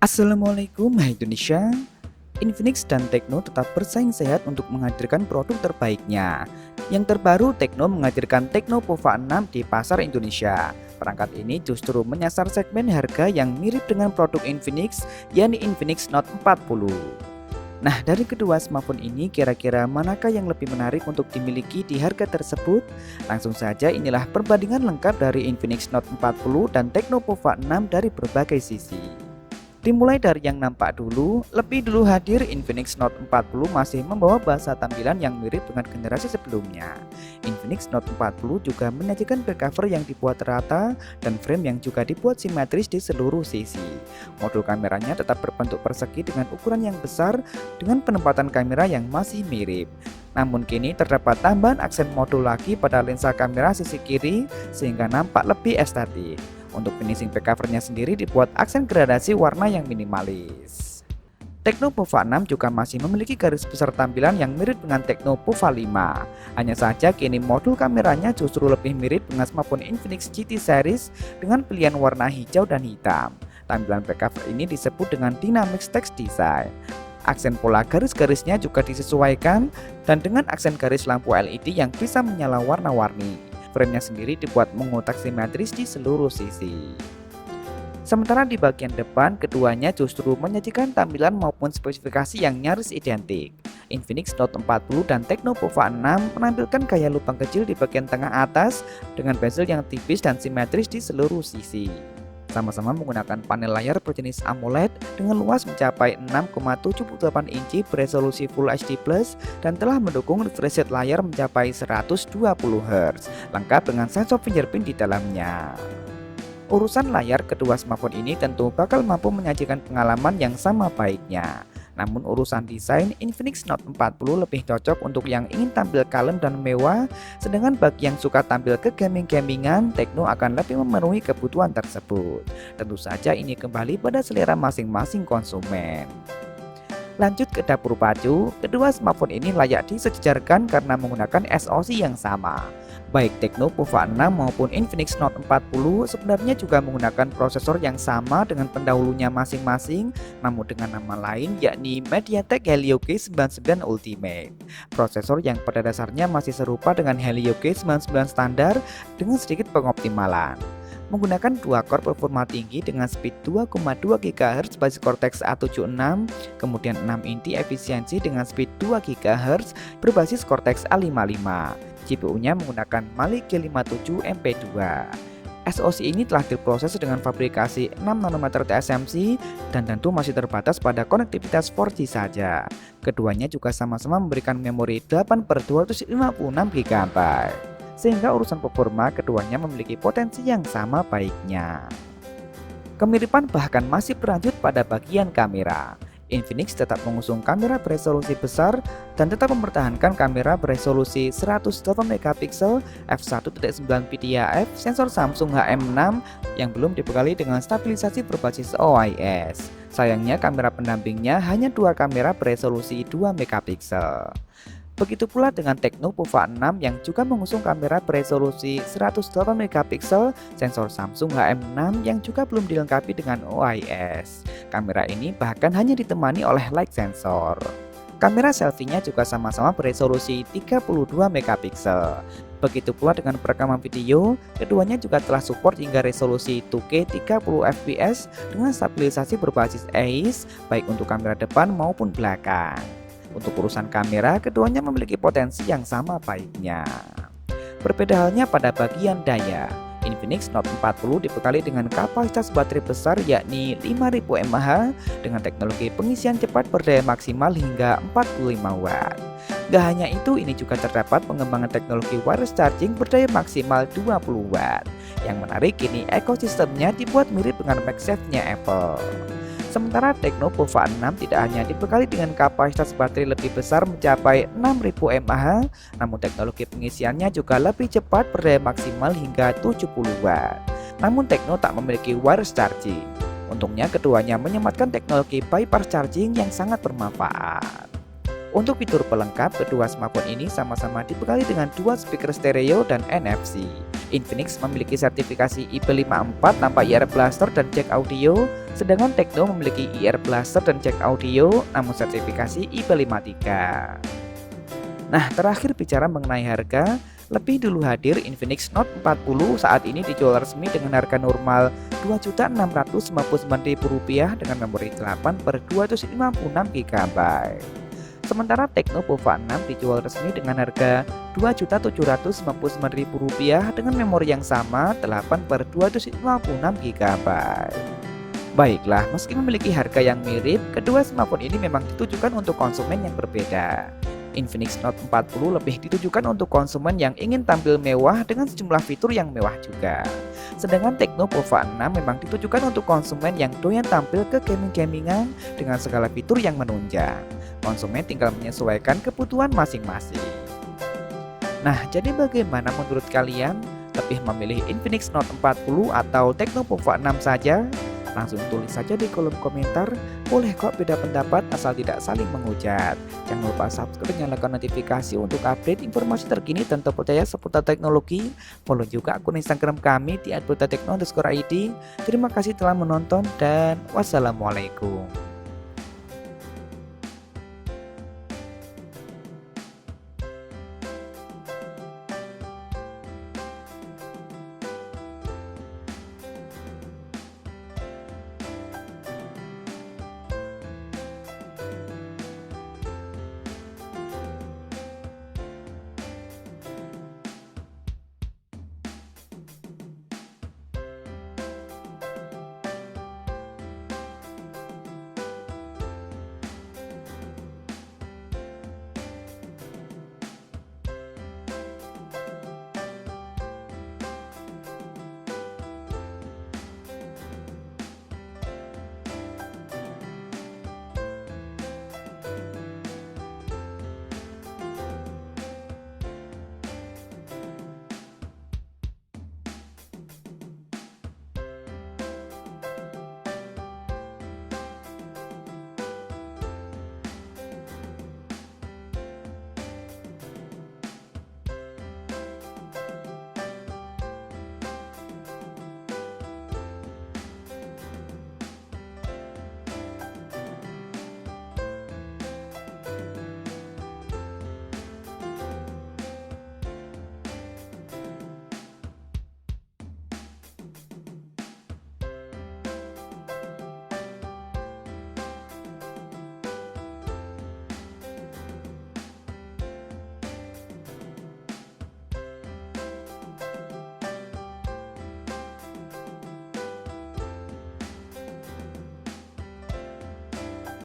Assalamualaikum, hai Indonesia. Infinix dan Tecno tetap bersaing sehat untuk menghadirkan produk terbaiknya. Yang terbaru, Tecno menghadirkan Tecno Pova 6 di pasar Indonesia. Perangkat ini justru menyasar segmen harga yang mirip dengan produk Infinix, yakni Infinix Note 40. Nah, dari kedua smartphone ini kira-kira manakah yang lebih menarik untuk dimiliki di harga tersebut? Langsung saja inilah perbandingan lengkap dari Infinix Note 40 dan Tecno Pova 6 dari berbagai sisi. Dimulai dari yang nampak dulu, lebih dulu hadir Infinix Note 40 masih membawa bahasa tampilan yang mirip dengan generasi sebelumnya. Infinix Note 40 juga menyajikan back cover yang dibuat rata dan frame yang juga dibuat simetris di seluruh sisi. Modul kameranya tetap berbentuk persegi dengan ukuran yang besar dengan penempatan kamera yang masih mirip. Namun kini terdapat tambahan aksen modul lagi pada lensa kamera sisi kiri sehingga nampak lebih estetik. Untuk finishing back covernya sendiri dibuat aksen gradasi warna yang minimalis. Tecno Pova 6 juga masih memiliki garis besar tampilan yang mirip dengan Tecno Pova 5. Hanya saja kini modul kameranya justru lebih mirip dengan smartphone Infinix GT series dengan pilihan warna hijau dan hitam. Tampilan back cover ini disebut dengan Dynamic Text Design. Aksen pola garis-garisnya juga disesuaikan dan dengan aksen garis lampu LED yang bisa menyala warna-warni. Frame-nya sendiri dibuat mengotak simetris di seluruh sisi. Sementara di bagian depan, keduanya justru menyajikan tampilan maupun spesifikasi yang nyaris identik. Infinix Note 40 dan Tecno Pova 6 menampilkan gaya lubang kecil di bagian tengah atas dengan bezel yang tipis dan simetris di seluruh sisi. Sama-sama menggunakan panel layar berjenis AMOLED dengan luas mencapai 6,78 inci beresolusi Full HD Plus dan telah mendukung refresh rate layar mencapai 120 Hz, lengkap dengan sensor fingerprint di dalamnya. Urusan layar kedua smartphone ini tentu bakal mampu menyajikan pengalaman yang sama baiknya. Namun urusan desain, Infinix Note 40 lebih cocok untuk yang ingin tampil kalem dan mewah, sedangkan bagi yang suka tampil ke gaming-gamingan, Tecno akan lebih memenuhi kebutuhan tersebut. Tentu saja ini kembali pada selera masing-masing konsumen. Lanjut ke dapur pacu, kedua smartphone ini layak disejajarkan karena menggunakan SoC yang sama. Baik Tecno Pova 6 maupun Infinix Note 40 sebenarnya juga menggunakan prosesor yang sama dengan pendahulunya masing-masing, namun dengan nama lain yakni MediaTek Helio G99 Ultimate. Prosesor yang pada dasarnya masih serupa dengan Helio G99 standar dengan sedikit pengoptimalan. Menggunakan 2 core performa tinggi dengan speed 2,2 GHz basis Cortex A76, kemudian 6 inti efisiensi dengan speed 2 GHz berbasis Cortex A55. GPU-nya menggunakan Mali G57 MP2. SoC ini telah diproses dengan fabrikasi 6 nanometer TSMC dan tentu masih terbatas pada konektivitas 4G saja. Keduanya juga sama-sama memberikan memori 8/256 GB. Sehingga urusan performa keduanya memiliki potensi yang sama baiknya. Kemiripan bahkan masih berlanjut pada bagian kamera. Infinix tetap mengusung kamera beresolusi besar dan tetap mempertahankan kamera beresolusi 108 MP f1.9 PDAF sensor Samsung HM6 yang belum dibekali dengan stabilisasi berbasis OIS. Sayangnya kamera pendampingnya hanya 2 kamera beresolusi 2 MP. Begitu pula dengan Tecno Pova 6 yang juga mengusung kamera beresolusi 108 MP sensor Samsung HM6 yang juga belum dilengkapi dengan OIS. Kamera ini bahkan hanya ditemani oleh light sensor. Kamera selfie-nya juga sama-sama beresolusi 32 MP. Begitu pula dengan perekaman video, keduanya juga telah support hingga resolusi 2K 30 fps dengan stabilisasi berbasis AIS baik untuk kamera depan maupun belakang. Untuk urusan kamera, keduanya memiliki potensi yang sama baiknya. Berbeda halnya pada bagian daya. Infinix Note 40 dibekali dengan kapasitas baterai besar yakni 5000 mAh dengan teknologi pengisian cepat berdaya maksimal hingga 45 Watt. Gak hanya itu, ini juga terdapat pengembangan teknologi wireless charging berdaya maksimal 20 Watt. Yang menarik, kini ekosistemnya dibuat mirip dengan MagSafe-nya Apple. Sementara Tecno Pova 6 tidak hanya dibekali dengan kapasitas baterai lebih besar mencapai 6000 mAh, namun teknologi pengisiannya juga lebih cepat berdaya maksimal hingga 70 Watt. Namun Tecno tak memiliki wireless charging. Untungnya keduanya menyematkan teknologi bypass charging yang sangat bermanfaat. Untuk fitur pelengkap, kedua smartphone ini sama-sama dibekali dengan 2 speaker stereo dan NFC. Infinix memiliki sertifikasi IP54 tanpa IR Blaster dan jack audio, sedangkan Tecno memiliki IR Blaster dan jack audio namun sertifikasi IP53. Nah, terakhir bicara mengenai harga, lebih dulu hadir Infinix Note 40 saat ini dijual resmi dengan harga normal Rp2.699.000 dengan memori 8/256 GB. Sementara Tecno Pova 6 dijual resmi dengan harga Rp2.799.000 dengan memori yang sama 8/256 GB. Baiklah, meski memiliki harga yang mirip, kedua smartphone ini memang ditujukan untuk konsumen yang berbeda. Infinix Note 40 lebih ditujukan untuk konsumen yang ingin tampil mewah dengan sejumlah fitur yang mewah juga. Sedangkan Tecno Pova 6 memang ditujukan untuk konsumen yang doyan tampil ke gaming-gamingan dengan segala fitur yang menunjang. Konsumen tinggal menyesuaikan kebutuhan masing-masing. Nah, jadi bagaimana menurut kalian? Lebih memilih Infinix Note 40 atau Tecno Pova 6 saja? Langsung tulis saja di kolom komentar. Boleh kok beda pendapat asal tidak saling menghujat. Jangan lupa subscribe dan nyalakan notifikasi untuk update informasi terkini dan terpercaya seputar teknologi. Follow juga akun Instagram kami di @bertatekno_id. Terima kasih telah menonton dan wassalamualaikum.